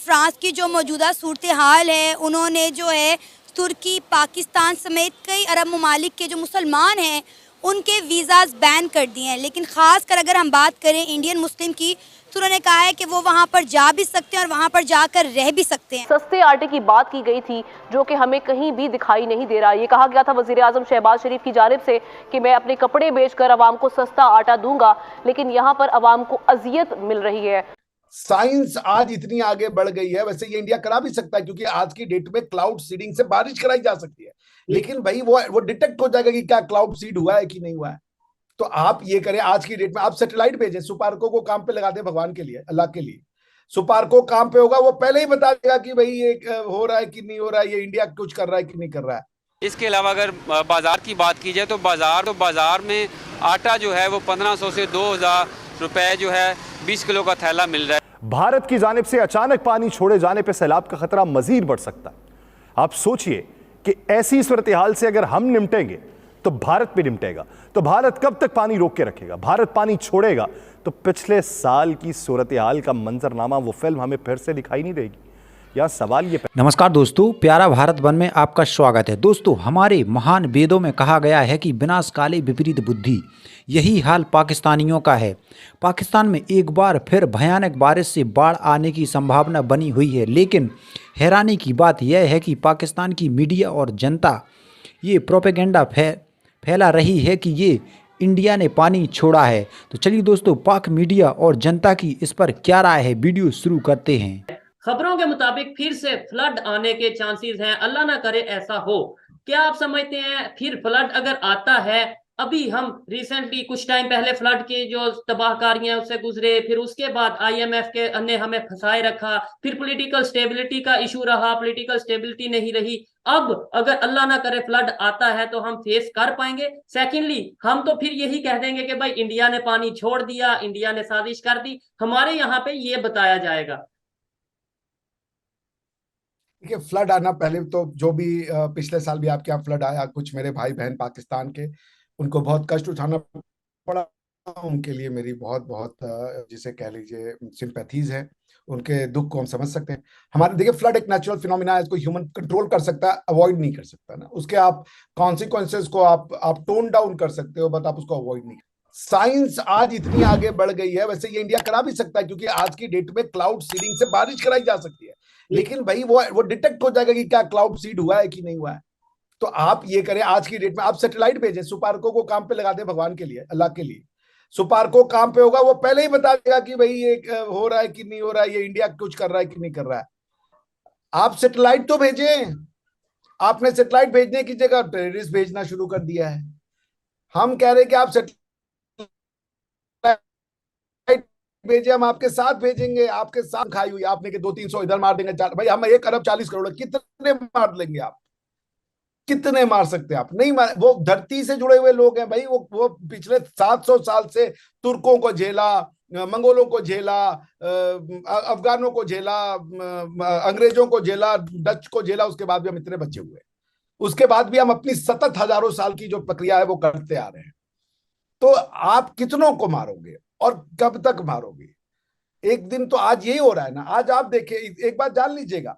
France की जो मौजूदा सूरत हाल है, उन्होंने जो है तुर्की, पाकिस्तान समेत कई अरब ममालिक के जो मुसलमान हैं उनके वीज़ाज़ बैन कर दिए हैं। लेकिन ख़ास कर अगर हम बात करें इंडियन मुस्लिम की, तो उन्होंने कहा है कि वो वहाँ पर जा भी सकते हैं और वहाँ पर जाकर रह भी सकते हैं। सस्ते आटे की बात की गई थी जो कि हमें कहीं भी दिखाई नहीं दे रहा। ये कहा गया था वज़ीर आज़म शहबाज शरीफ की जानिब से कि मैं अपने कपड़े बेचकर अवाम को सस्ता आटा दूंगा, लेकिन यहाँ पर अवाम को अजियत मिल रही है। साइंस आज इतनी आगे बढ़ गई है, वैसे ये इंडिया करा भी सकता है क्योंकि आज की डेट में क्लाउड सीडिंग से बारिश कराई जा सकती है, लेकिन भाई वो डिटेक्ट हो जाएगा कि क्या क्लाउड सीड हुआ है कि नहीं हुआ है। तो आप ये करें, आज की डेट में आप सैटेलाइट भेजें, सुपारको को काम पे लगा दें, भगवान के लिए, अल्लाह के लिए। सुपारको काम पे होगा, वो पहले ही बता देगा कि भाई ये हो रहा है कि नहीं हो रहा है, ये इंडिया कुछ कर रहा है कि नहीं कर रहा है। इसके अलावा अगर बाजार की बात की जाए तो बाजार में आटा जो है वो 1500 से 2000 रुपए जो है 20 किलो का थैला मिल रहा है। भारत की जानिब से अचानक पानी छोड़े जाने पर सैलाब का खतरा मजीद बढ़ सकता है। आप सोचिए कि ऐसी सूरत हाल से अगर हम निपटेंगे तो भारत भी निपटेगा। तो भारत कब तक पानी रोक के रखेगा? भारत पानी छोड़ेगा तो पिछले साल की सूरत हाल का मंजरनामा, वो फिल्म हमें फिर से दिखाई नहीं देगी। यह सवाल ये। नमस्कार दोस्तों, प्यारा भारत वन में आपका स्वागत है। दोस्तों, हमारे महान वेदों में कहा गया है कि विनाश काले विपरीत बुद्धि। यही हाल पाकिस्तानियों का है। पाकिस्तान में एक बार फिर भयानक बारिश से बाढ़ आने की संभावना बनी हुई है, लेकिन हैरानी की बात यह है कि पाकिस्तान की मीडिया और जनता ये प्रोपेगेंडा फैला रही है कि ये इंडिया ने पानी छोड़ा है। तो चलिए दोस्तों, पाक मीडिया और जनता की इस पर क्या राय है, वीडियो शुरू करते हैं। खबरों के मुताबिक फिर से फ्लड आने के चांसेस हैं, अल्लाह ना करे ऐसा हो। क्या आप समझते हैं फिर फ्लड अगर आता है? अभी हम रिसेंटली कुछ टाइम पहले फ्लड की जो तबाहकारियां उससे गुजरे, फिर उसके बाद IMF के ने हमें फंसाए रखा, फिर पॉलिटिकल स्टेबिलिटी का इशू रहा, पॉलिटिकल स्टेबिलिटी नहीं रही। अब अगर अल्लाह ना करे फ्लड आता है तो हम फेस कर पाएंगे? सेकेंडली, हम तो फिर यही कह देंगे कि भाई इंडिया ने पानी छोड़ दिया, इंडिया ने साजिश कर दी। हमारे यहाँ पे ये बताया जाएगा। देखिए, फ्लड आना, पहले तो जो भी पिछले साल भी आपके यहाँ फ्लड आया, कुछ मेरे भाई बहन पाकिस्तान के, उनको बहुत कष्ट उठाना पड़ा। उनके लिए मेरी बहुत बहुत जिसे कह लीजिए सिंपैथीज है। उनके दुख को हम समझ सकते हैं। हमारे देखिए, फ्लड एक नेचुरल फिनोमिना है, इसको ह्यूमन कंट्रोल कर सकता है, अवॉइड नहीं कर सकता ना। उसके आप कॉन्सिक्वेंसेस को आप टोन डाउन कर सकते हो, बट आप उसको अवॉइड नहीं। साइंस आज इतनी आगे बढ़ गई है, वैसे ये इंडिया करा भी सकता है क्योंकि आज की डेट में क्लाउड सीडिंग से बारिश कराई जा सकती है, लेकिन भाई वो डिटेक्ट हो जाएगा कि क्या क्लाउड सीड हुआ है कि नहीं हुआ है। तो आप ये करें, आज की डेट में आप सैटेलाइट भेजें, सुपारको को काम पे लगा दें, भगवान के लिए, अल्लाह के लिए। सुपारको काम पे होगा, वो पहले ही बता देगा कि भाई ये हो रहा है कि नहीं हो रहा है, ये इंडिया कुछ कर रहा है कि नहीं कर रहा है। आप सैटेलाइट तो भेजें। आपने सैटेलाइट भेजने की जगह टेररिस्ट भेजना शुरू कर दिया है। हम कह रहे हैं कि आप सैटेलाइट भेजे, हम आपके साथ भेजेंगे, आपके साथ खाई हुई आपने कि 200-300 इधर मार देंगे। भाई हम 1 अरब 40 करोड़, कितने मार लेंगे आप? कितने मार सकते हैं आप? नहीं मार। वो धरती से जुड़े हुए लोग हैं भाई। वो पिछले 700 साल से तुर्कों को झेला, मंगोलों को झेला, अफगानों को झेला, अंग्रेजों को झेला, डच को झेला, उसके बाद भी हम इतने बचे हुए। उसके बाद भी हम अपनी सतत हजारों साल की जो प्रक्रिया है वो करते आ रहे हैं। तो आप कितनों को मारोगे और कब तक मारोगे? एक दिन तो आज यही हो रहा है ना। आज आप देखिए, एक बात जान लीजिएगा,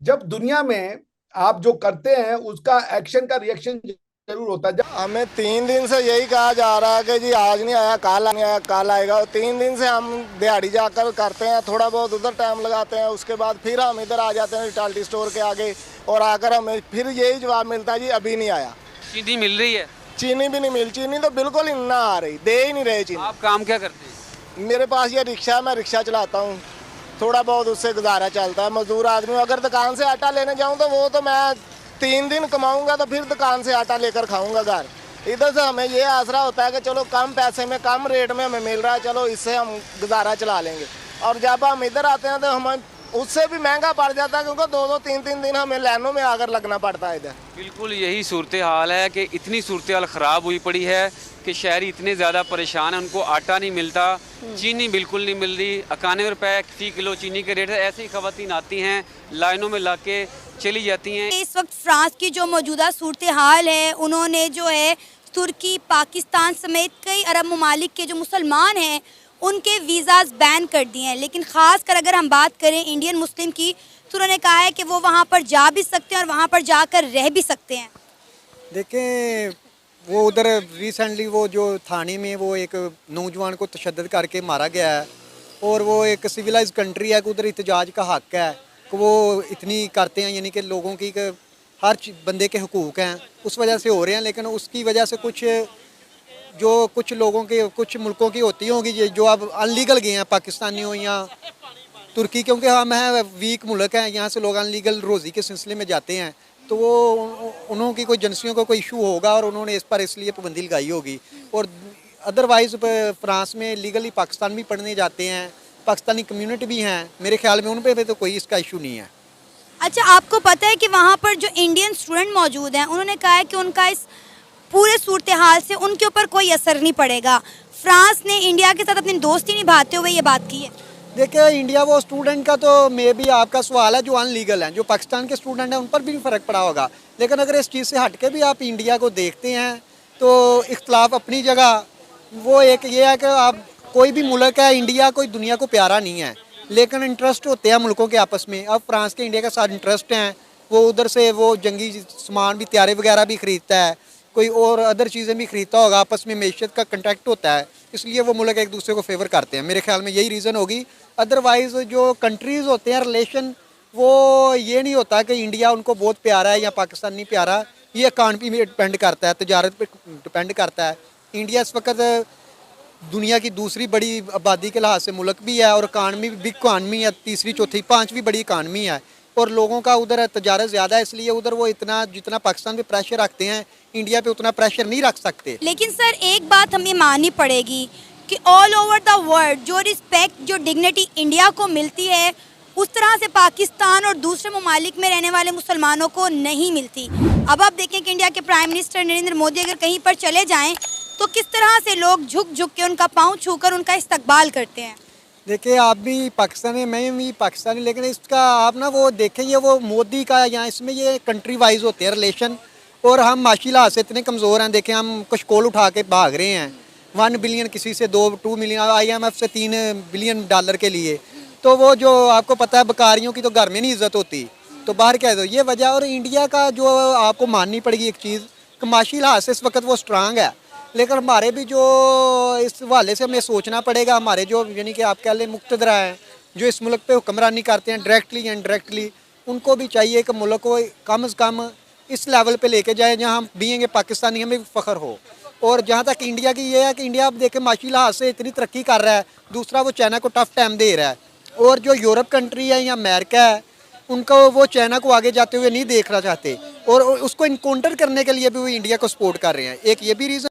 जब दुनिया में आप जो करते हैं उसका एक्शन का रिएक्शन जरूर होता है। हमें 3 दिन से यही कहा जा रहा है कि जी आज नहीं आया, कल नहीं आया, कल आएगा। 3 दिन से हम दिहाड़ी जाकर करते हैं, थोड़ा बहुत उधर टाइम लगाते हैं, उसके बाद फिर हम इधर आ जाते हैं रिटाल्टी स्टोर के आगे, और आकर हमें फिर यही जवाब मिलता है जी अभी नहीं आया। चीनी मिल रही है? चीनी भी नहीं मिल, चीनी तो बिल्कुल ही ना आ रही, दे ही नहीं रहे चीनी। आप काम क्या करते हैं? मेरे पास ये रिक्शा है, मैं रिक्शा चलाता हूँ, थोड़ा बहुत उससे गुजारा चलता है। मजदूर आदमी, अगर दुकान से आटा लेने जाऊँ तो वो तो मैं 3 दिन कमाऊंगा तो फिर दुकान से आटा लेकर खाऊंगा घर। इधर से हमें ये आसरा होता है कि चलो कम पैसे में, कम रेट में हमें मिल रहा है, चलो इससे हम गुजारा चला लेंगे। और जब हम इधर आते हैं तो हमें उससे भी महंगा पड़ जाता है, क्योंकि 2-2, 3-3 दिन हमें लाइनों में आकर लगना पड़ता है इधर। बिल्कुल यही सूरत हाल है कि इतनी सूरत हाल ख़राब हुई पड़ी है कि शहरी इतने ज़्यादा परेशान हैं। उनको आटा नहीं मिलता, चीनी बिल्कुल नहीं मिल रही। 91 रुपये फी किलो चीनी के रेट है। ऐसी ख़वातीन आती हैं, लाइनों में लग के चली जाती हैं। इस वक्त फ्रांस की जो मौजूदा सूरत हाल है, उन्होंने जो है तुर्की, पाकिस्तान समेत कई अरब ममालिक के जो मुसलमान हैं उनके वीज़ाज़ बैन कर दिए हैं। लेकिन ख़ास कर अगर हम बात करें इंडियन मुस्लिम की, तो उन्होंने कहा है कि वो वहाँ पर जा भी सकते हैं और वहाँ पर जाकर रह भी सकते हैं। देखें, वो उधर रिसेंटली वो जो थाने में वो एक नौजवान को तशद्दुद करके मारा गया है, और वो एक सिविलाइज कंट्री है कि उधर एहतजाज का हक है कि वो इतनी करते हैं, यानी कि लोगों की हर बंदे के हुकूक हैं, उस वजह से हो रहे हैं। लेकिन उसकी वजह से कुछ लोगों के, कुछ मुल्कों की होती होंगी जो अब अनलीगल गए हैं, पाकिस्तानी हो या तुर्की, क्योंकि हम हैं वीक मुल्क हैं, यहाँ से लोग अनलीगल रोज़ी के सिलसिले में जाते हैं, तो वो उन्हों की कोई एजेंसियों को कोई इशू होगा और उन्होंने इस पर इसलिए पाबंदी लगाई होगी। और अदरवाइज़ फ्रांस में लीगली पाकिस्तान भी पढ़ने जाते हैं, पाकिस्तानी कम्युनिटी भी हैं, मेरे ख्याल में उन पर तो कोई इसका इशू नहीं है। अच्छा, आपको पता है कि वहाँ पर जो इंडियन स्टूडेंट मौजूद हैं, उन्होंने कहा है कि उनका इस पूरे सूरत हाल से उनके ऊपर कोई असर नहीं पड़ेगा। फ्रांस ने इंडिया के साथ अपनी दोस्ती निभाते हुए ये बात की है। देखिए, इंडिया वो स्टूडेंट का तो मे भी आपका सवाल है जो अनलीगल हैं, जो पाकिस्तान के स्टूडेंट हैं उन पर भी फ़र्क पड़ा होगा। लेकिन अगर इस चीज़ से हट के भी आप इंडिया को देखते हैं तो इख्तलाफ अपनी जगह, वो एक ये है कि आप कोई भी मुल्क है, इंडिया कोई दुनिया को प्यारा नहीं है, लेकिन इंटरेस्ट होते हैं मुल्कों के आपस में। अब फ्रांस के इंडिया के साथ इंटरेस्ट हैं, वो उधर से वो जंगी सामान भी, तैयारे वगैरह भी ख़रीदता है, कोई और अदर चीज़ें भी ख़रीदता होगा, आपस में मैशियत का कंटेक्ट होता है, इसलिए वो मुल्क एक दूसरे को फेवर करते हैं। मेरे ख्याल में यही रीज़न होगी। अदरवाइज़ जो कंट्रीज़ होते हैं रिलेशन, वो ये नहीं होता कि इंडिया उनको बहुत प्यारा है या पाकिस्तान नहीं प्यारा, ये इकानमी में डिपेंड करता है, तजारत पे डिपेंड करता है। इंडिया इस वक्त दुनिया की दूसरी बड़ी आबादी के लिहाज से मुल्क भी है, और इकानमी बिग इकानमी है, तीसरी चौथी पाँचवीं बड़ी इकानमी है, और लोगों का उधर तजारत ज़्यादा है, इसलिए उधर वो इतना जितना पाकिस्तान पे प्रेशर रखते हैं, इंडिया पे उतना प्रेशर नहीं रख सकते। लेकिन सर, एक बात हमें माननी पड़ेगी कि ऑल ओवर द वर्ल्ड जो रिस्पेक्ट, जो डिग्निटी इंडिया को मिलती है, उस तरह से पाकिस्तान और दूसरे ममालिक में रहने वाले मुसलमानों को नहीं मिलती। अब आप देखें कि इंडिया के प्राइम मिनिस्टर नरेंद्र मोदी अगर कहीं पर चले जाएं तो किस तरह से लोग झुक झुक के उनका पाँव छूकर उनका इस्तकबाल करते हैं। देखिए, आप भी पाकिस्तानी, मैं भी पाकिस्तानी, लेकिन इसका आप ना वो देखें, ये वो मोदी का या इसमें ये कंट्री वाइज होते हैं रिलेशन, और हम माशी लिहाज से इतने कमज़ोर हैं। देखें, हम कशकोल उठा के भाग रहे हैं 1 बिलियन, किसी से 2 मिलियन, IMF से 3 बिलियन डॉलर के लिए। तो वो जो आपको पता है, बकारियों की तो घर में नहीं इज्जत होती, तो बाहर क्या है, ये वजह। और इंडिया का जो आपको माननी पड़ेगी एक चीज़, माशी लिहाज से इस वक्त वो स्ट्रांग है, लेकिन हमारे भी जो इस हवाले से हमें सोचना पड़ेगा, हमारे जो यानी कि आप कह लें मुक्तदरा हैं, जो इस मुल्क पे हुक्मरानी करते हैं डायरेक्टली या इनडायरेक्टली, उनको भी चाहिए कि मुल्क को कम से कम इस लेवल पे लेके जाए जहाँ हम बीएंगे पाकिस्तानी हमें फ़ख्र हो। और जहाँ तक इंडिया की ये है कि इंडिया अब देखें माशी लिहाज से इतनी तरक्की कर रहा है, दूसरा वो चाइना को टफ टाइम दे रहा है, और जो यूरोप कंट्री है या अमेरिका है, उनको वो चाइना को आगे जाते हुए नहीं देखना चाहते, और उसको इनकाउंटर करने के लिए भी वो इंडिया को सपोर्ट कर रहे हैं। एक ये भी रीज़न